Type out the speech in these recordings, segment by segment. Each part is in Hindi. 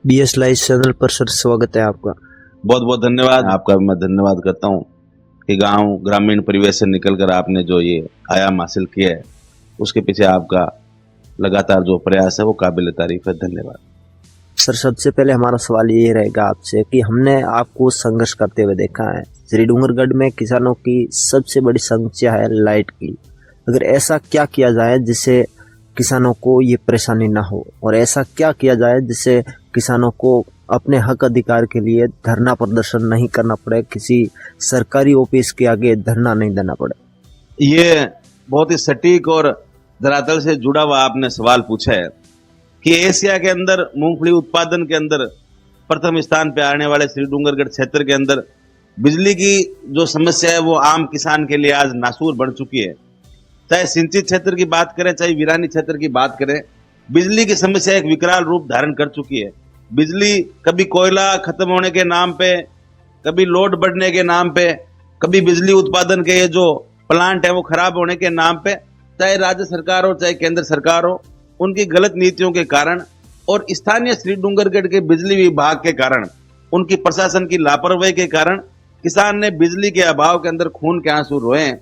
बीएस लाइव चैनल पर सर स्वागत है आपका। बहुत बहुत धन्यवाद। आपका भी मैं धन्यवाद करता हूँ कि गांव ग्रामीण परिवेश से निकलकर आपने जो ये आयाम हासिल किया है उसके पीछे आपका लगातार जो प्रयास है वो काबिल तारीफ है। धन्यवाद सर, सबसे पहले हमारा सवाल ये रहेगा आपसे कि हमने आपको संघर्ष करते हुए देखा है। श्री डूंगरगढ़ में किसानों की सबसे बड़ी समस्या है लाइट की। अगर ऐसा क्या किया जाए जिससे किसानों को ये परेशानी ना हो, और ऐसा क्या किया जाए जिससे किसानों को अपने हक अधिकार के लिए धरना प्रदर्शन नहीं करना पड़े, किसी सरकारी ऑफिस के आगे धरना नहीं देना पड़े? ये बहुत ही सटीक और धरातल से जुड़ा हुआ आपने सवाल पूछा है कि एशिया के अंदर मूंगफली उत्पादन के अंदर प्रथम स्थान पे आने वाले श्री डूंगरगढ़ क्षेत्र के अंदर बिजली की जो समस्या है वो आम किसान के लिए आज नासूर बन चुकी है। चाहे सिंचित क्षेत्र की बात करें, चाहे वीरानी क्षेत्र की बात करें, बिजली की समस्या एक विकराल रूप धारण कर चुकी है। बिजली कभी कोयला खत्म होने के नाम पे, कभी लोड बढ़ने के नाम पे, कभी बिजली उत्पादन के ये जो प्लांट है वो खराब होने के नाम पे, चाहे राज्य सरकार हो चाहे केंद्र सरकार हो, उनकी गलत नीतियों के कारण और स्थानीय श्री डूंगरगढ़ के बिजली विभाग के कारण, उनकी प्रशासन की लापरवाही के कारण किसान ने बिजली के अभाव के अंदर खून के आंसू रोए हैं।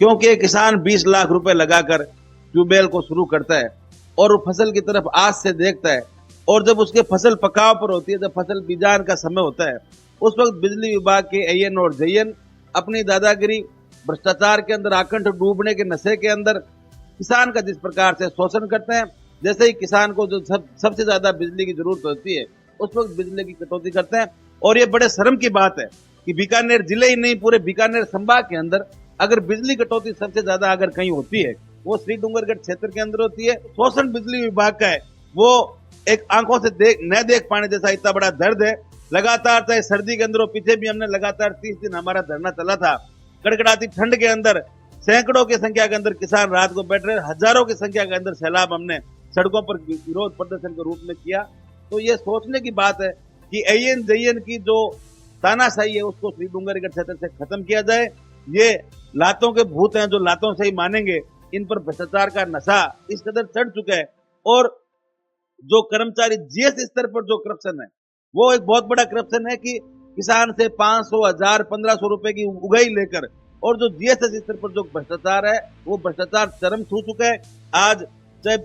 क्योंकि किसान 20 लाख रुपए लगाकर ट्यूबवेल को शुरू करता है और वो फसल की तरफ आज से देखता है, और जब उसके फसल पकाव पर होती है, जब फसल बीजान का समय होता है, उस वक्त बिजली विभाग के एएन और जेएन अपनी दादागिरी भ्रष्टाचार के अंदर आकंठ डूबने के नशे के अंदर किसान का जिस प्रकार से शोषण करते हैं, जैसे ही किसान को जो सबसे ज्यादा बिजली की जरूरत होती है उस वक्त बिजली की कटौती करते हैं। और ये बड़े शर्म की बात है कि बीकानेर जिले ही नहीं, पूरे बीकानेर संभाग के अंदर अगर बिजली कटौती सबसे ज्यादा अगर कहीं होती है वो श्री डूंगरगढ़ क्षेत्र के अंदर होती है। शोषण बिजली विभाग का है, वो एक आंखों से न देख पाने जैसा इतना बड़ा दर्द है। लगातार चाहे सर्दी के अंदर, पीछे भी हमने लगातार 30 दिन हमारा धरना चला था। कड़कड़ाती ठंड के अंदर सैकड़ों की संख्या के अंदर किसान रात को बैठ रहे, हजारों की संख्या के अंदर सैलाब हमने सड़कों पर विरोध प्रदर्शन के रूप में किया। तो ये सोचने की बात है कि एएन जेएन की जो तानाशाही है उसको श्री डूंगरगढ़ क्षेत्र से खत्म किया जाए। ये लातों के भूत हैं जो लातों से ही मानेंगे। इन पर भ्रष्टाचार का नशा इस कदर चढ़ चुका है, और जो कर्मचारी जीएस स्तर पर जो करप्शन है वो एक बहुत बड़ा करप्शन है कि किसान से 500, 1000, 1500 रुपए की उगाई लेकर, और जो जीएसएस स्तर पर जो भ्रष्टाचार है वो भ्रष्टाचार चरम छू चुका है। आज चाहे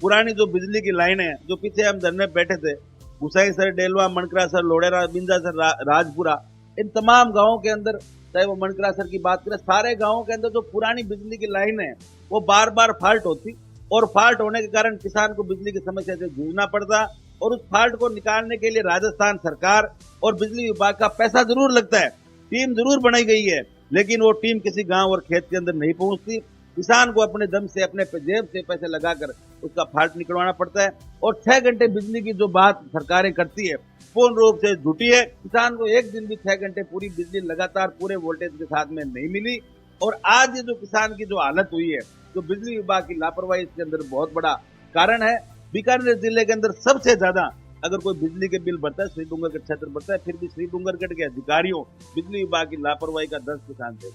पुरानी जो बिजली की लाइन है, जो पीछे हम धरने बैठे थे, गुसाई सर, डेलवा, मनकरा सर, लोडेरा, बिंजा सर, राजपुरा, इन तमाम गांवों के अंदर, चाहे वो मनकरा सर की बात करें, सारे गांवों के अंदर जो पुरानी बिजली की लाइन है वो बार बार फॉल्ट होती, और फॉल्ट होने के कारण किसान को बिजली की समस्या से जूझना पड़ता। और उस फॉल्ट को निकालने के लिए राजस्थान सरकार और बिजली विभाग का पैसा जरूर लगता है, टीम जरूर बनाई गई है, लेकिन वो टीम किसी गांव और खेत के अंदर नहीं पहुंचती। किसान को अपने दम से, अपने जेब से पैसे लगाकर उसका फॉल्ट निकलवाना पड़ता है। और 6 घंटे बिजली की जो बात सरकारें करती है पूर्ण रूप से झूठी है। किसान को एक दिन भी 6 घंटे पूरी बिजली लगातार पूरे वोल्टेज के साथ में नहीं मिली। और आज ये जो किसान की जो हालत हुई है, जो बिजली विभाग की लापरवाही, इसके अंदर बहुत बड़ा कारण है। बीकानेर जिले के अंदर सबसे ज्यादा अगर कोई बिजली के बिल भरता है, श्री डूंगरगढ़ क्षेत्र भरता है, फिर भी श्री डूंगरगढ़ के अधिकारियों, बिजली विभाग की लापरवाही का 10 किसान थे।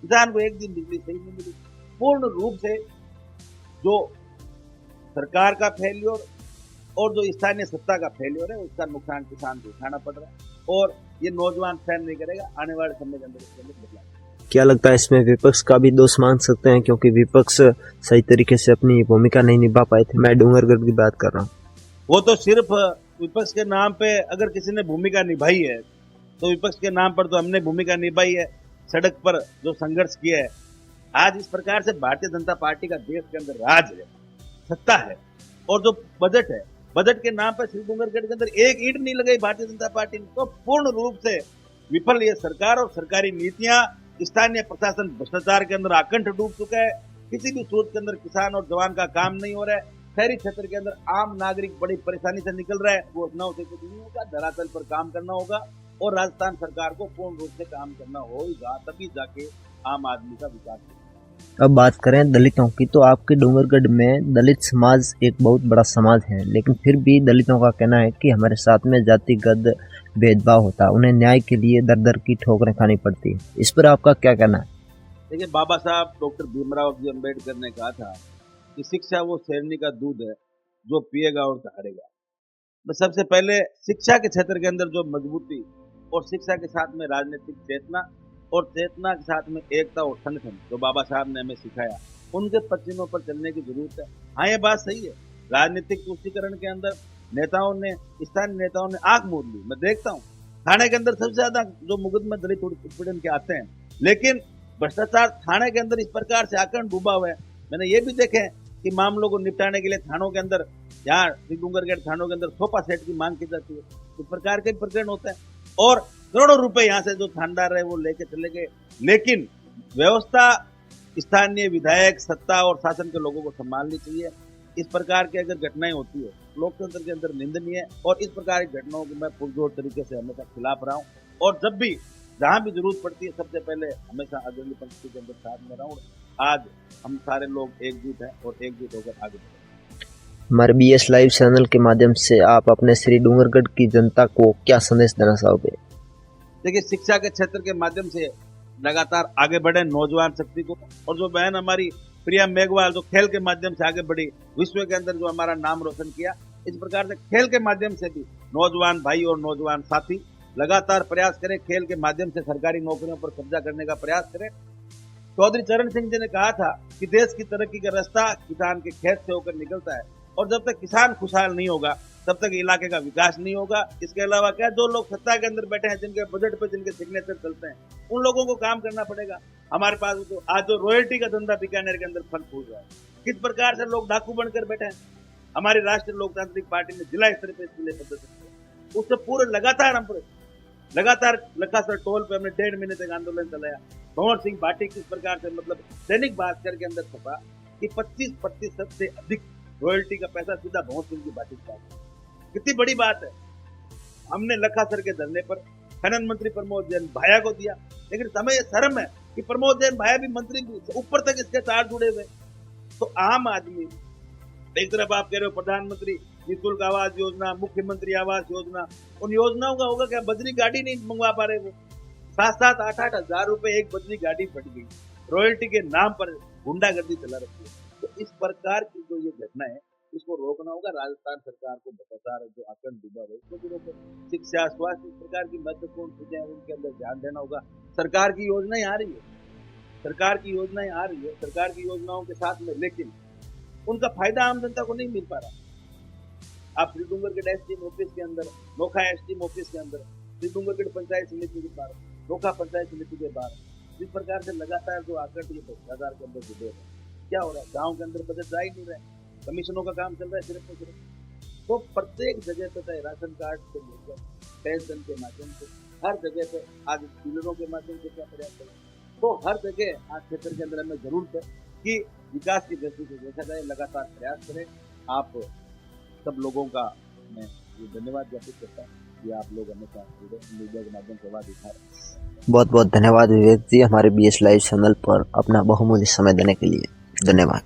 किसान को एक दिन बिजली सही नहीं मिली। पूर्ण रूप से जो सरकार का फेल्योर और जो स्थानीय सत्ता का फेल्योर है, उसका नुकसान किसान को उठाना पड़ रहा है, और ये नौजवान सहन नहीं करेगा। आने वाले समय के अंदर इसके अंदर बदलाव। क्या लगता है इसमें विपक्ष का भी दोष मान सकते हैं, क्योंकि विपक्ष सही तरीके से अपनी भूमिका नहीं निभा पाए थे? मैं डूंगरगढ़ की बात कर रहा हूँ। वो तो सिर्फ विपक्ष के नाम पे अगर किसी ने भूमिका निभाई है तो विपक्ष के नाम पर तो हमने भूमिका निभाई है, सड़क पर जो संघर्ष किया है। आज इस प्रकार से भारतीय जनता पार्टी का देश के अंदर राज है, सत्ता है, और जो बजट है, बजट के नाम पर श्री डूंगरगढ़ के अंदर एक ईंट नहीं लगाई भारतीय जनता पार्टी ने। तो पूर्ण रूप से विफल ये सरकार और सरकारी नीतियां, स्थानीय प्रशासन भ्रष्टाचार के अंदर आकंठ डूब चुका है। किसी भी सूरत के अंदर किसान और जवान का काम नहीं हो रहा है। शहरी क्षेत्र के अंदर आम नागरिक बड़ी परेशानी से निकल रहा है। वो योजनाओं से कुछ नहीं होगा, धरातल पर काम करना होगा, और राजस्थान सरकार को पूर्ण रूप से काम करना होगा, तभी जाके आम आदमी का विकास होगा। अब बात करें दलितों की, तो आपके डूंगरगढ़ में दलित समाज एक बहुत बड़ा समाज है, लेकिन फिर भी दलितों का कहना है कि हमारे साथ में जातिगत भेदभाव होता है, उन्हें न्याय के लिए दर दर की ठोकरें खानी पड़ती है। इस पर आपका क्या कहना है? देखिए, बाबा साहब डॉक्टर भीमराव जी अम्बेडकर ने कहा था कि शिक्षा वो शेरनी का दूध है जो पिएगा और सहारेगा। मैं सबसे पहले शिक्षा के क्षेत्र के अंदर जो मजबूती और शिक्षा के साथ में राजनीतिक चेतना और चेतना के साथ में एकता और संगठन जो बाबा साहब ने हमें सिखाया, उनके पचिनों पर चलने की जरूरत है। हाँ, ये बात सही है, राजनीतिक तुष्टीकरण के अंदर नेताओं ने, स्थानीय नेताओं ने आंख मूंद ली। मैं देखता हूँ थाने के अंदर सबसे ज्यादा जो मुकदमे दलित उत्पीड़न के आते हैं, लेकिन भ्रष्टाचार थाने के अंदर इस प्रकार से आकरण डूबा हुआ है। मैंने ये भी देखे हैं कि मामलों को निपटाने के लिए थानों के अंदर, यहाँ डूंगरगढ़ थानों के अंदर सोफा सेट की मांग की जाती है, इस प्रकार के प्रकरण होते हैं और करोड़ों रुपए यहाँ से जो थानेदार है वो लेके चले गए। लेकिन व्यवस्था स्थानीय विधायक, सत्ता और शासन के लोगों को संभालनी चाहिए। इस प्रकार की अगर घटनाएं होती है लोकतंत्र के अंदर निंदनीय है और इस प्रकार की घटनाओं को मैं पुरजोर तरीके से हमेशा खिलाफ रहा हूँ और जब भी जहां भी जरूरत पड़ती है सबसे पहले हमेशा अग्रणी पंक्ति के अंदर साथ में रहा हूँ। आज हम सारे लोग एकजुट हैं और एकजुट होकर आगे बढ़ेंगे। हमारे BS लाइव चैनल के माध्यम से आप अपने श्री डूंगरगढ़ की जनता को क्या संदेश देना चाहोगे? देखिए, शिक्षा के क्षेत्र के माध्यम से लगातार आगे बढ़े नौजवान शक्ति को, और जो बहन हमारी प्रिया मेघवाल जो खेल के माध्यम से आगे बढ़ी, विश्व के अंदर जो हमारा नाम रोशन किया, इस प्रकार से खेल के माध्यम से भी नौजवान भाई और नौजवान साथी लगातार प्रयास करें, खेल के माध्यम से सरकारी नौकरियों पर कब्जा करने का प्रयास करें। चौधरी चरण सिंह जी ने कहा था कि देश की तरक्की का रास्ता किसान के खेत से होकर निकलता है और जब तक किसान खुशहाल नहीं होगा तब तक इलाके का विकास नहीं होगा। इसके अलावा क्या, जो लोग सत्ता के अंदर बैठे हैं, जिनके बजट पे जिनके सिग्नेचर चलते हैं, उन लोगों को काम करना पड़ेगा। हमारे पास तो आज जो रॉयल्टी का धंधा बीकानेर के अंदर फल फूल रहा है, किस प्रकार से लोग डाकू बनकर बैठे हैं। हमारी राष्ट्रीय लोकतांत्रिक पार्टी ने जिला स्तर पर इसके लिए पद्धति उससे पूरे लगातार लखासर टोल पे हमने 1.5 महीने तक आंदोलन चलाया। भंवर सिंह भाटी किस प्रकार से, मतलब दैनिक भास्कर के अंदर छपा कि 25% से अधिक रॉयल्टी का पैसा सीधा भंवर सिंह की भाटी के पास। कितनी बड़ी बात है। हमने लखासर के धरने पर खनन मंत्री प्रमोद जैन भाया को दिया, लेकिन समय शर्म है कि प्रमोद जैन भाया भी मंत्री ऊपर तक इसके तार जुड़े हुए। तो आम आदमी, एक तरफ आप कह रहे हो प्रधानमंत्री निःशुल्क आवास योजना, मुख्यमंत्री आवास योजना, उन योजनाओं का होगा क्या? बजरी गाड़ी नहीं मंगवा पा रहे वो। 7-7, 8-8 हजार रुपए एक बजरी गाड़ी फट गई, रॉयल्टी के नाम पर गुंडागर्दी चला रखी है। तो इस प्रकार की जो ये घटना है, इसको रोकना होगा। राजस्थान सरकार को भ्रष्टाचार जो आकरण डूबा है उसको भी रोके। शिक्षा, स्वास्थ्य, इस प्रकार की महत्वपूर्ण चीजें हैं, उनके अंदर ध्यान देना होगा। सरकार की योजनाएं आ रही है, सरकार की योजनाओं के साथ में, लेकिन उनका फायदा आम जनता को नहीं मिल पा रहा। आप श्री डूंगरगढ़ एसडीएम ऑफिस के अंदर, नोखा एसडीएम ऑफिस के अंदर, श्री डूंगरगढ़ पंचायत समिति के बाहर, नोखा पंचायत समिति के बाहर, जिस प्रकार से लगातार जो आकरण भ्रष्टाचार के अंदर जुड़े हैं, क्या हो रहा है? गाँव के अंदर बजट जा ही नहीं रहे, कमीशनों का काम चल रहा है सिर्फ और सिर्फ। तो प्रत्येक जगह पे चाहे राशन कार्ड से लेकर पेंशन के माध्यम से, हर जगह पे आज डीलरों के माध्यम से क्या प्रयास करें, तो हर जगह आज क्षेत्र के अंदर हमें जरूरत है कि विकास की दृष्टि से देखा जाए, लगातार प्रयास करें। आप सब लोगों का मैं ये धन्यवाद ज्ञापित करता हूँ कि आप लोग हमेशा मीडिया के माध्यम से आवाज उठा रहे हैं। बहुत बहुत धन्यवाद विवेक जी, हमारे BS लाइव चैनल पर अपना बहुमूल्य समय देने के लिए। धन्यवाद।